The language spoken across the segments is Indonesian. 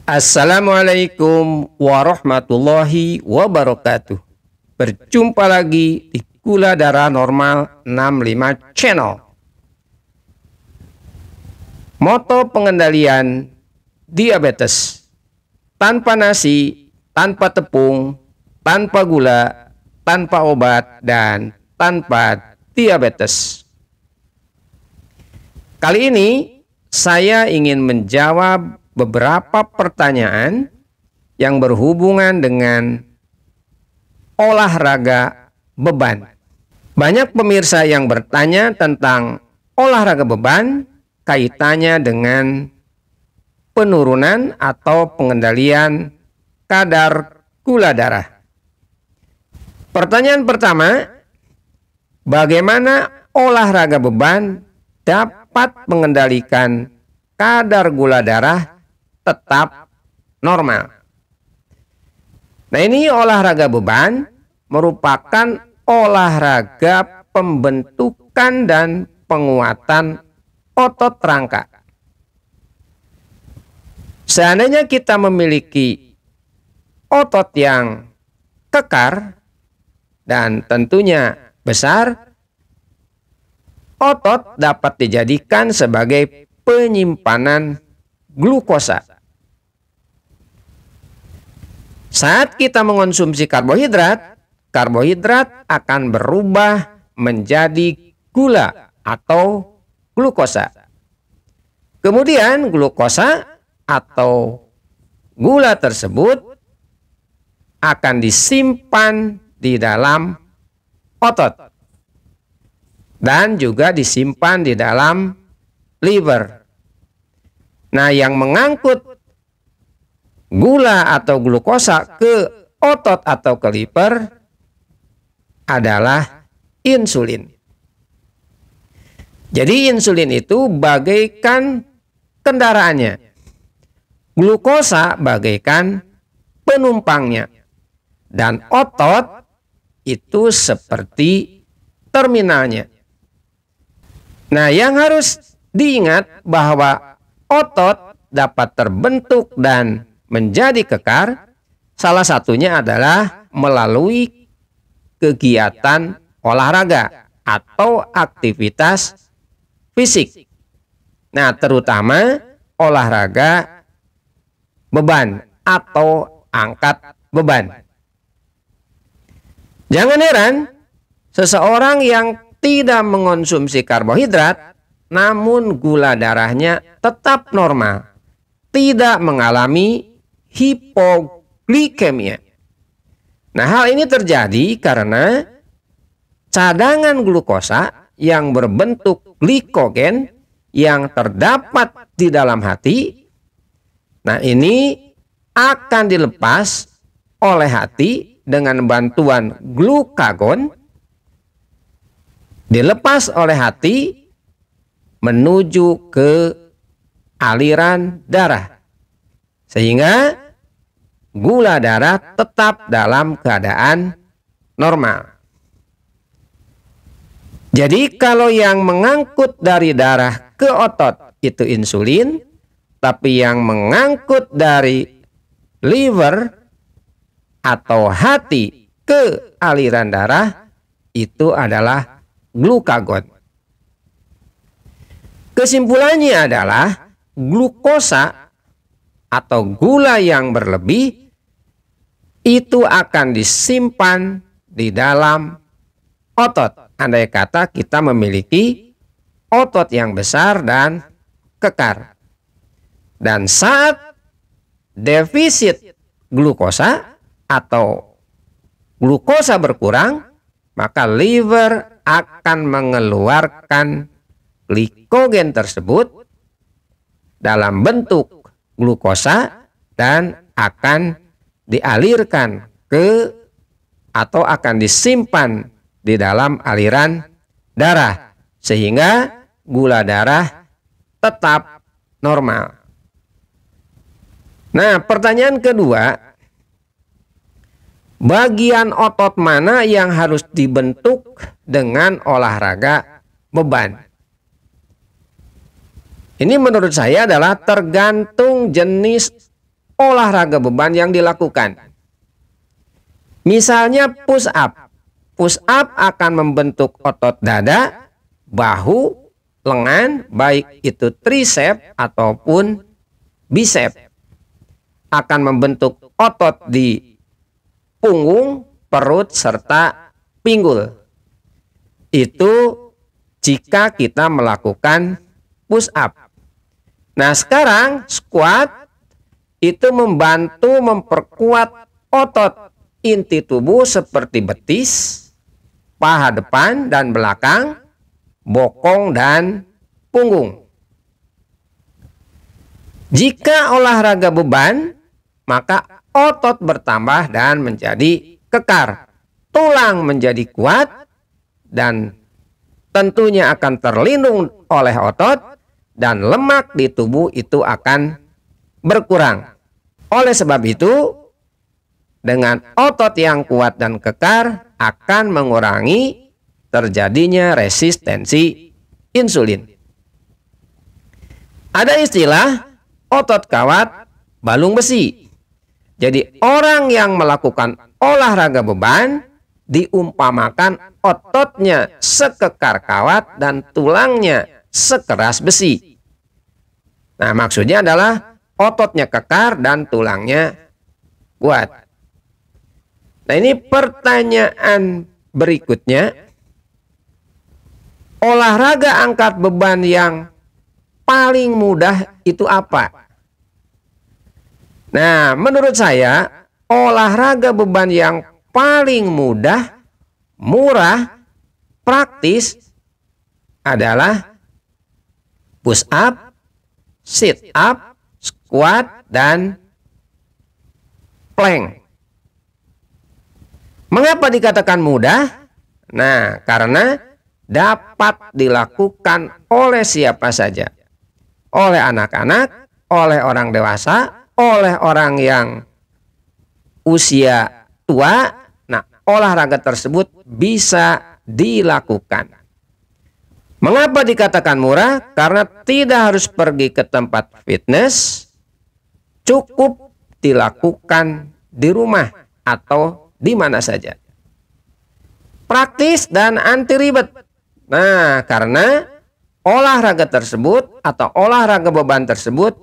Assalamualaikum warahmatullahi wabarakatuh. Berjumpa lagi di Gula Darah Normal 65 Channel. Moto pengendalian diabetes: tanpa nasi, tanpa tepung, tanpa gula, tanpa obat, dan tanpa diabetes. Kali ini saya ingin menjawab beberapa pertanyaan yang berhubungan dengan olahraga beban. Banyak pemirsa yang bertanya tentang olahraga beban kaitannya dengan penurunan atau pengendalian kadar gula darah. Pertanyaan pertama, bagaimana olahraga beban dapat mengendalikan kadar gula darah tetap normal? Nah, ini olahraga beban merupakan olahraga pembentukan dan penguatan otot rangka. Seandainya kita memiliki otot yang kekar dan tentunya besar, otot dapat dijadikan sebagai penyimpanan glukosa. Saat kita mengonsumsi karbohidrat, karbohidrat akan berubah menjadi gula atau glukosa. Kemudian glukosa atau gula tersebut akan disimpan di dalam otot dan juga disimpan di dalam liver. Nah, yang mengangkut gula atau glukosa ke otot atau ke liver adalah insulin. Jadi insulin itu bagaikan kendaraannya, glukosa bagaikan penumpangnya, dan otot itu seperti terminalnya. Nah, yang harus diingat bahwa otot dapat terbentuk dan menjadi kekar, salah satunya adalah melalui kegiatan olahraga atau aktivitas fisik. Nah, terutama olahraga beban atau angkat beban. Jangan heran, seseorang yang tidak mengonsumsi karbohidrat namun gula darahnya tetap normal, tidak mengalami hipoglikemia. Nah, hal ini terjadi karena cadangan glukosa yang berbentuk glikogen yang terdapat di dalam hati, nah ini akan dilepas oleh hati dengan bantuan glukagon, dilepas oleh hati menuju ke aliran darah, sehingga gula darah tetap dalam keadaan normal. Jadi kalau yang mengangkut dari darah ke otot itu insulin, tapi yang mengangkut dari liver atau hati ke aliran darah itu adalah glukagon. Kesimpulannya adalah glukosa atau gula yang berlebih itu akan disimpan di dalam otot. Andai kata kita memiliki otot yang besar dan kekar. Dan saat defisit glukosa atau glukosa berkurang, maka liver akan mengeluarkan glikogen tersebut dalam bentuk glukosa dan akan dialirkan ke atau akan disimpan di dalam aliran darah sehingga gula darah tetap normal. Nah, pertanyaan kedua, bagian otot mana yang harus dibentuk dengan olahraga beban? Ini menurut saya adalah tergantung jenis olahraga beban yang dilakukan. Misalnya push up. Push up akan membentuk otot dada, bahu, lengan, baik itu tricep ataupun bicep. Akan membentuk otot di punggung, perut, serta pinggul. Itu jika kita melakukan push up. Nah, sekarang squat itu membantu memperkuat otot inti tubuh seperti betis, paha depan dan belakang, bokong dan punggung. Jika olahraga beban, maka otot bertambah dan menjadi kekar. Tulang menjadi kuat dan tentunya akan terlindung oleh otot dan lemak di tubuh itu akan berkurang. Oleh sebab itu, dengan otot yang kuat dan kekar akan mengurangi terjadinya resistensi insulin. Ada istilah otot kawat balung besi. Jadi orang yang melakukan olahraga beban diumpamakan ototnya sekekar kawat dan tulangnya sekeras besi. Nah, maksudnya adalah ototnya kekar dan tulangnya kuat. Nah, ini pertanyaan berikutnya. Olahraga angkat beban yang paling mudah itu apa? Nah, menurut saya olahraga beban yang paling mudah, murah, praktis adalah push up, sit up, squat, dan plank. Mengapa dikatakan mudah? Nah, karena dapat dilakukan oleh siapa saja. Oleh anak-anak, oleh orang dewasa, oleh orang yang usia tua. Nah, olahraga tersebut bisa dilakukan. Mengapa dikatakan murah? Karena tidak harus pergi ke tempat fitness, cukup dilakukan di rumah atau di mana saja. Praktis dan anti ribet. Nah, karena olahraga tersebut atau olahraga beban tersebut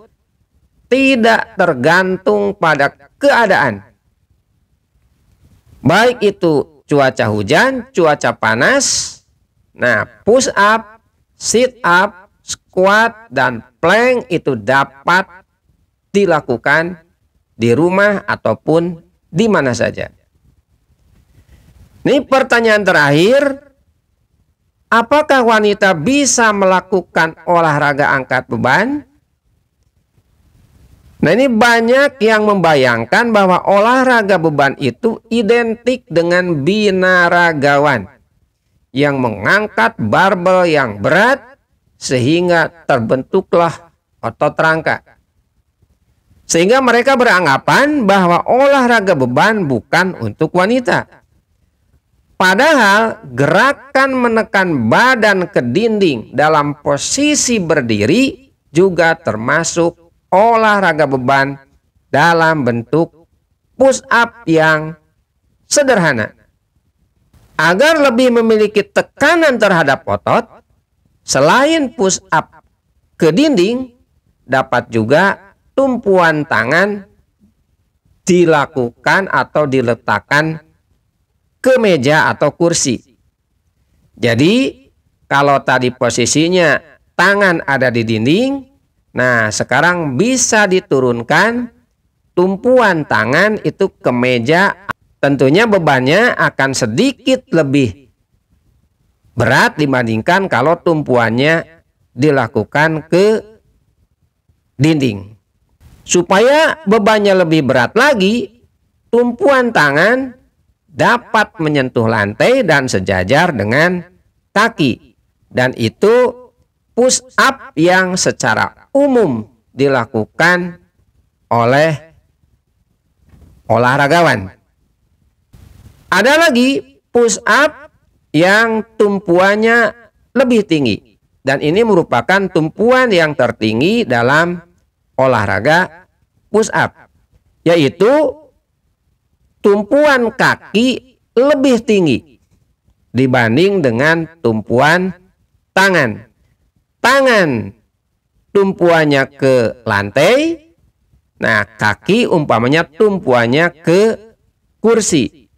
tidak tergantung pada keadaan. Baik itu cuaca hujan, cuaca panas. Nah, push up, sit up, squat, dan plank itu dapat dilakukan di rumah ataupun di mana saja. Ini pertanyaan terakhir, apakah wanita bisa melakukan olahraga angkat beban? Nah, ini banyak yang membayangkan bahwa olahraga beban itu identik dengan binaragawan yang mengangkat barbel yang berat sehingga terbentuklah otot rangka. Sehingga mereka beranggapan bahwa olahraga beban bukan untuk wanita. Padahal gerakan menekan badan ke dinding dalam posisi berdiri juga termasuk olahraga beban dalam bentuk push up yang sederhana. Agar lebih memiliki tekanan terhadap otot, selain push up ke dinding, dapat juga tumpuan tangan dilakukan atau diletakkan ke meja atau kursi. Jadi kalau tadi posisinya tangan ada di dinding, nah sekarang bisa diturunkan tumpuan tangan itu ke meja. Tentunya bebannya akan sedikit lebih berat dibandingkan kalau tumpuannya dilakukan ke dinding. Supaya bebannya lebih berat lagi, tumpuan tangan dapat menyentuh lantai dan sejajar dengan kaki. Dan itu push up yang secara umum dilakukan oleh olahragawan. Ada lagi push up yang tumpuannya lebih tinggi dan ini merupakan tumpuan yang tertinggi dalam olahraga push up, yaitu tumpuan kaki lebih tinggi dibanding dengan tumpuan tangan. Tangan tumpuannya ke lantai, nah kaki umpamanya tumpuannya ke kursi.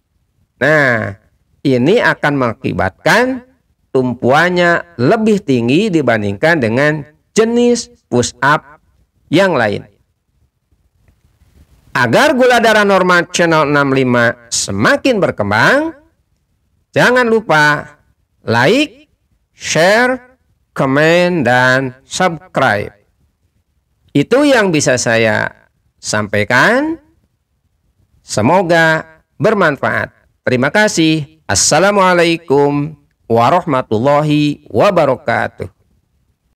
Nah, ini akan mengakibatkan tumpuannya lebih tinggi dibandingkan dengan jenis push up yang lain. Agar gula darah normal channel 65 semakin berkembang, jangan lupa like, share, komen, dan subscribe. Itu yang bisa saya sampaikan. Semoga bermanfaat. Terima kasih. Assalamualaikum warahmatullahi wabarakatuh.